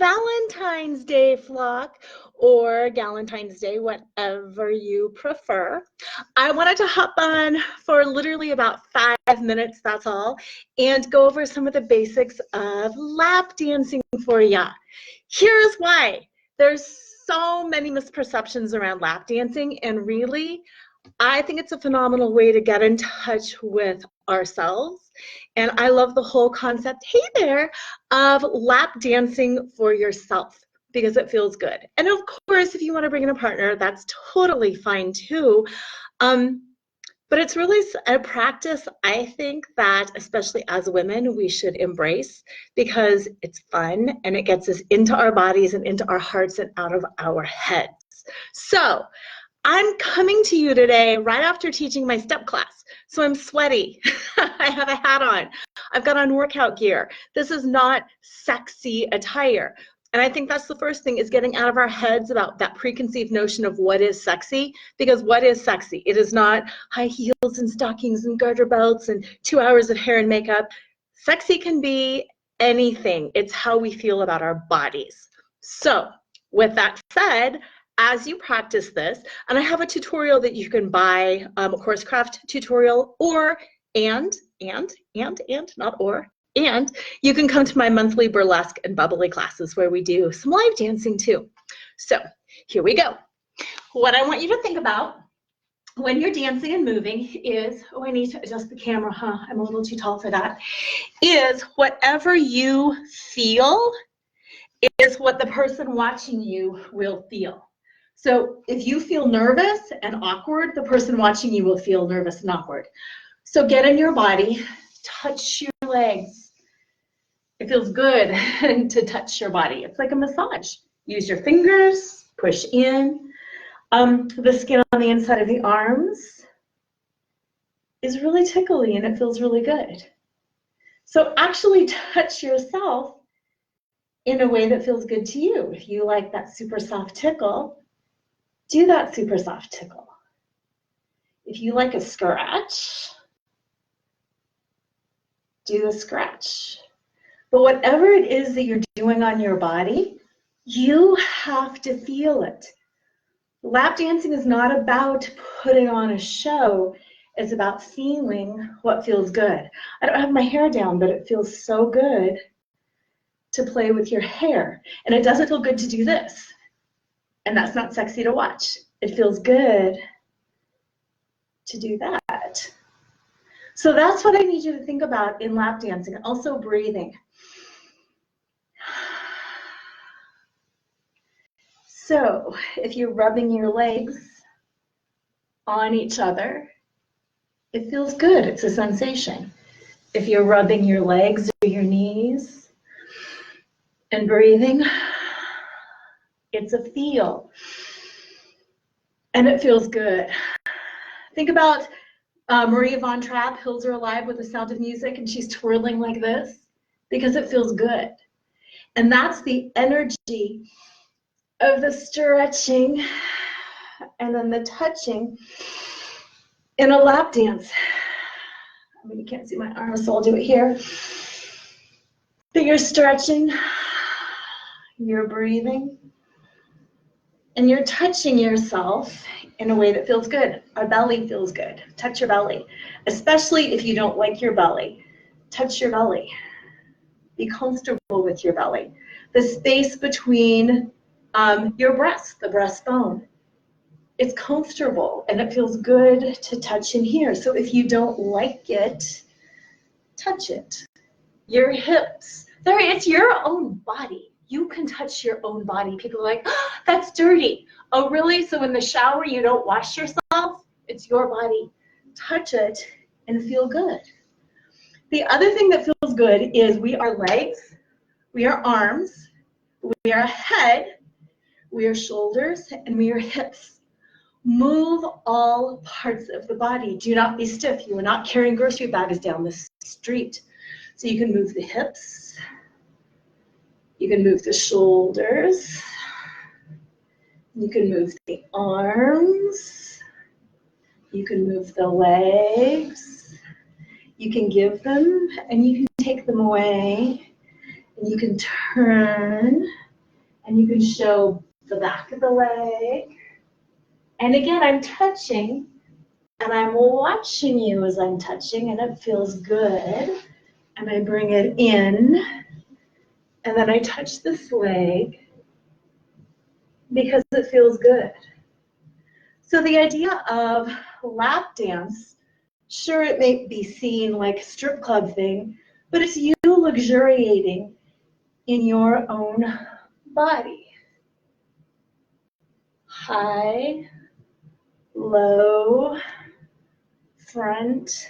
Valentine's Day, flock, or Galentine's Day, whatever you prefer. I wanted to hop on for literally about 5 minutes, that's all, and go over some of the basics of lap dancing for ya. Here's why. There's so many misperceptions around lap dancing, and really, I think it's a phenomenal way to get in touch with ourselves. And I love the whole concept, hey there, of lap dancing for yourself because it feels good. And of course, if you want to bring in a partner, that's totally fine too. But it's really a practice, I think, that especially as women, we should embrace because it's fun and it gets us into our bodies and into our hearts and out of our heads. So I'm coming to you today right after teaching my step class. So I'm sweaty. I have a hat on. I've got on workout gear. This is not sexy attire. And I think that's the first thing, is getting out of our heads about that preconceived notion of what is sexy, because what is sexy? It is not high heels and stockings and garter belts and 2 hours of hair and makeup. Sexy can be anything. It's how we feel about our bodies. So with that said, as you practice this, and I have a tutorial that you can buy, a course craft tutorial, and you can come to my monthly burlesque and bubbly classes where we do some live dancing too. So here we go. What I want you to think about when you're dancing and moving is, oh, I need to adjust the camera, huh? I'm a little too tall for that. Is whatever you feel is what the person watching you will feel. So if you feel nervous and awkward, the person watching you will feel nervous and awkward. So get in your body, touch your legs. It feels good to touch your body. It's like a massage. Use your fingers, push in. The skin on the inside of the arms is really tickly and it feels really good. So actually touch yourself in a way that feels good to you. If you like that super soft tickle, do that super soft tickle. If you like a scratch, do the scratch. But whatever it is that you're doing on your body, you have to feel it. Lap dancing is not about putting on a show. It's about feeling what feels good. I don't have my hair down, but it feels so good to play with your hair. And it doesn't feel good to do this. And that's not sexy to watch. It feels good to do that. So that's what I need you to think about in lap dancing. Also breathing. So if you're rubbing your legs on each other, it feels good. It's a sensation. If you're rubbing your legs or your knees and breathing, it's a feel. And it feels good. Think about Maria Von Trapp, Hills Are Alive with the Sound of Music, and she's twirling like this because it feels good. And that's the energy of the stretching and then the touching in a lap dance. I mean, you can't see my arms, so I'll do it here. But you're stretching, you're breathing, and you're touching yourself in a way that feels good. Our belly feels good. Touch your belly, especially if you don't like your belly. Touch your belly. Be comfortable with your belly. The space between your breast, the breastbone, it's comfortable and it feels good to touch in here. So if you don't like it, touch it. Your hips, it's your own body. You can touch your own body. People are like, oh, that's dirty. Oh, really? So in the shower, you don't wash yourself? It's your body. Touch it and feel good. The other thing that feels good is we are legs, we are arms, we are head, we are shoulders, and we are hips. Move all parts of the body. Do not be stiff. You are not carrying grocery bags down the street. So you can move the hips. You can move the shoulders. You can move the arms. You can move the legs. You can give them and you can take them away. And you can turn And you can show the back of the leg. And again, I'm touching, and I'm watching you as I'm touching, and it feels good. And I bring it in, and then I touch this leg because it feels good. So the idea of lap dance, sure, it may be seen like a strip club thing, but it's you luxuriating in your own body. High, low, front,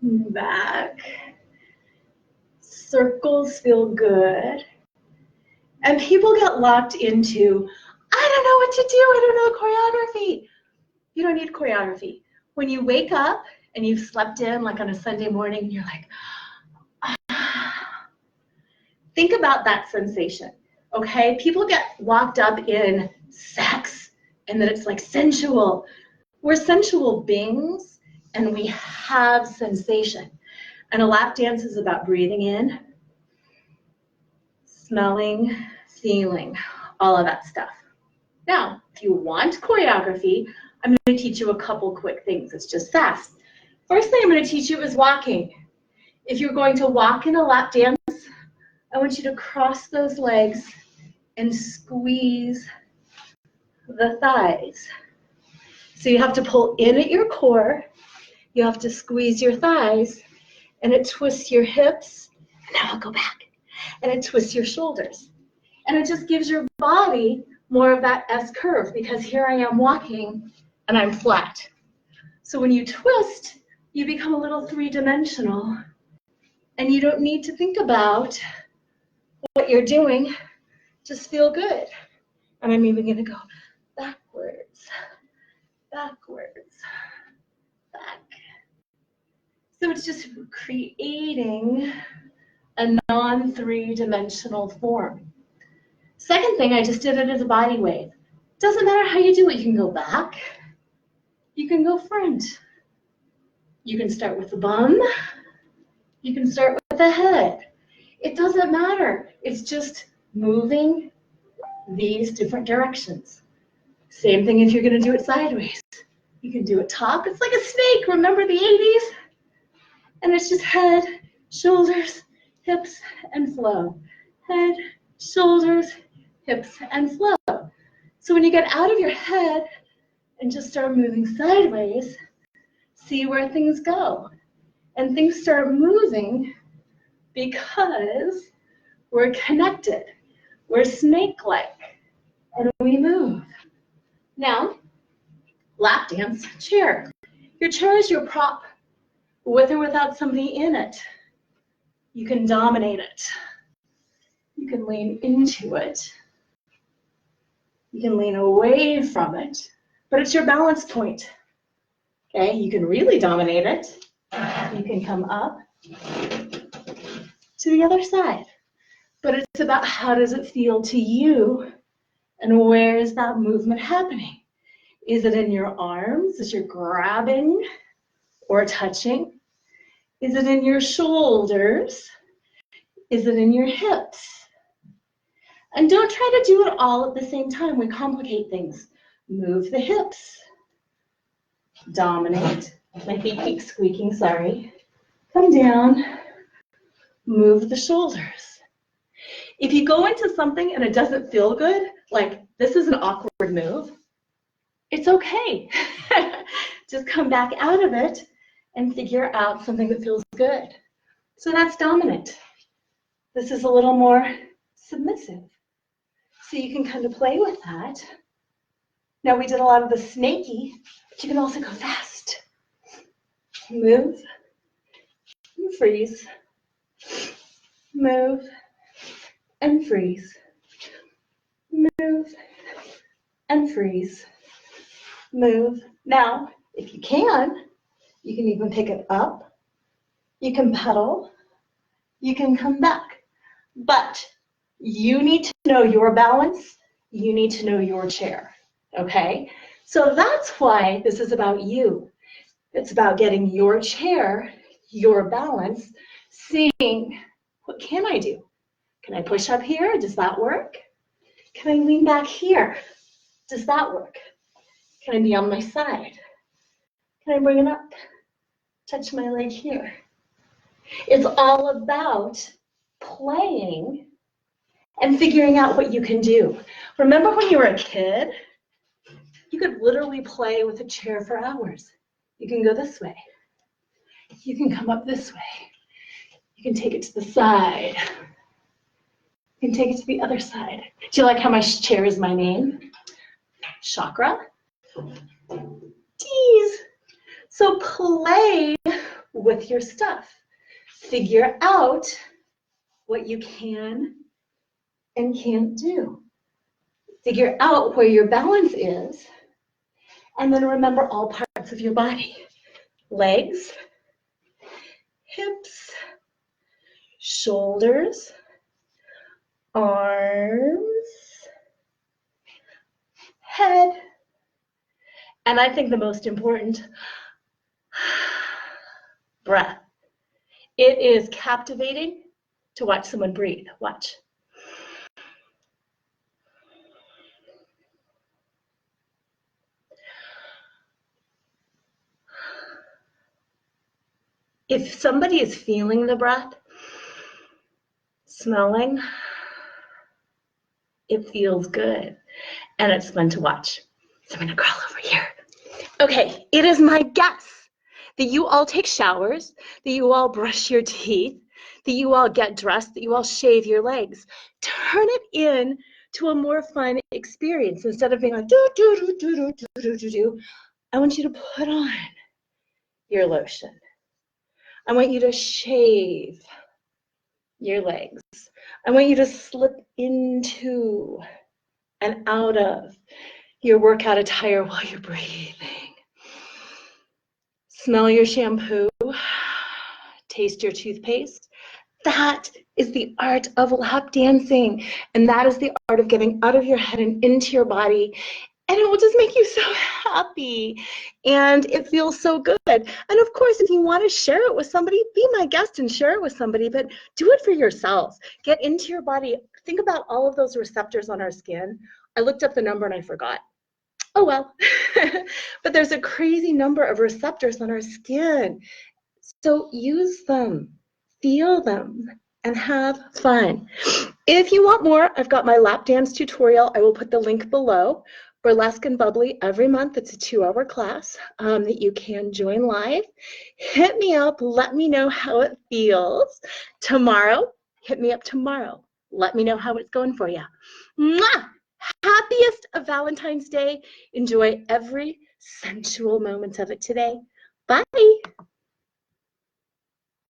back. Circles feel good. And people get locked into, I don't know what to do, I don't know choreography. You don't need choreography. When you wake up and you've slept in like on a Sunday morning and you're like, ah. Think about that sensation, okay? People get locked up in sex and then it's like sensual. We're sensual beings and we have sensation. And a lap dance is about breathing in, smelling, feeling, all of that stuff. Now, if you want choreography, I'm going to teach you a couple quick things. It's just fast. First thing I'm going to teach you is walking. If you're going to walk in a lap dance, I want you to cross those legs and squeeze the thighs. So you have to pull in at your core, you have to squeeze your thighs, and it twists your hips, and now I'll go back, and it twists your shoulders. And it just gives your body more of that S curve, because here I am walking, and I'm flat. So when you twist, you become a little three-dimensional, and you don't need to think about what you're doing, just feel good. And I'm even going to go backwards, backwards, back. So it's just creating a non-three-dimensional form. Second thing, I just did it as a body wave. Doesn't matter how you do it. You can go back. You can go front. You can start with the bum. You can start with the head. It doesn't matter. It's just moving these different directions. Same thing if you're going to do it sideways. You can do it top. It's like a snake. Remember the 80s? And it's just head, shoulders, hips, and flow. Head, shoulders, hips, and flow. So when you get out of your head and just start moving sideways, see where things go. And things start moving because we're connected. We're snake-like, and we move. Now, lap dance, chair. Your chair is your prop, with or without somebody in it. You can dominate it. You can lean into it. You can lean away from it, but it's your balance point. Okay, you can really dominate it. You can come up to the other side, but it's about how does it feel to you and where is that movement happening? Is it in your arms as you're grabbing or touching? Is it in your shoulders? Is it in your hips? And don't try to do it all at the same time. We complicate things. Move the hips. Dominate. My feet keep squeaking, sorry. Come down. Move the shoulders. If you go into something and it doesn't feel good, like this is an awkward move, it's okay. Just come back out of it and figure out something that feels good. So that's dominant. This is a little more submissive. So you can kind of play with that. Now we did a lot of the snaky, but you can also go fast. Move, and freeze. Move, and freeze. Move, and freeze. Move. Now, if you can even pick it up. You can pedal. You can come back. But you need to know your balance. You need to know your chair. Okay? So that's why this is about you. It's about getting your chair, your balance, seeing what can I do? Can I push up here? Does that work? Can I lean back here? Does that work? Can I be on my side? Can I bring it up? Touch my leg here. It's all about playing and figuring out what you can do. Remember when you were a kid? You could literally play with a chair for hours. You can go this way. You can come up this way. You can take it to the side. You can take it to the other side. Do you like how my chair is my name? Chakra. Tease. So play with your stuff. Figure out what you can and can't do. Figure out where your balance is, and then remember all parts of your body. Legs, hips, shoulders, arms, head, and I think the most important, breath. It is captivating to watch someone breathe. Watch. If somebody is feeling the breath, smelling, it feels good, and it's fun to watch. So I'm gonna crawl over here. Okay, it is my guess that you all take showers, that you all brush your teeth, that you all get dressed, that you all shave your legs. Turn it in to a more fun experience. Instead of being like, do, do, do, do, do, do, do, do, do, I want you to put on your lotion. I want you to shave your legs. I want you to slip into and out of your workout attire while you're breathing. Smell your shampoo, taste your toothpaste. That is the art of lap dancing, and that is the art of getting out of your head and into your body, and it will just make you so happy, and it feels so good. And of course, if you want to share it with somebody, be my guest and share it with somebody, but do it for yourselves. Get into your body. Think about all of those receptors on our skin. I looked up the number and I forgot. Oh well, but there's a crazy number of receptors on our skin. So use them, feel them, and have fun. If you want more, I've got my lap dance tutorial. I will put the link below. Burlesque and Bubbly every month. It's a 2-hour class that you can join live. Hit me up. Let me know how it feels. Tomorrow, hit me up tomorrow. Let me know how it's going for you. Mwah! Happiest of Valentine's Day. Enjoy every sensual moment of it today. Bye.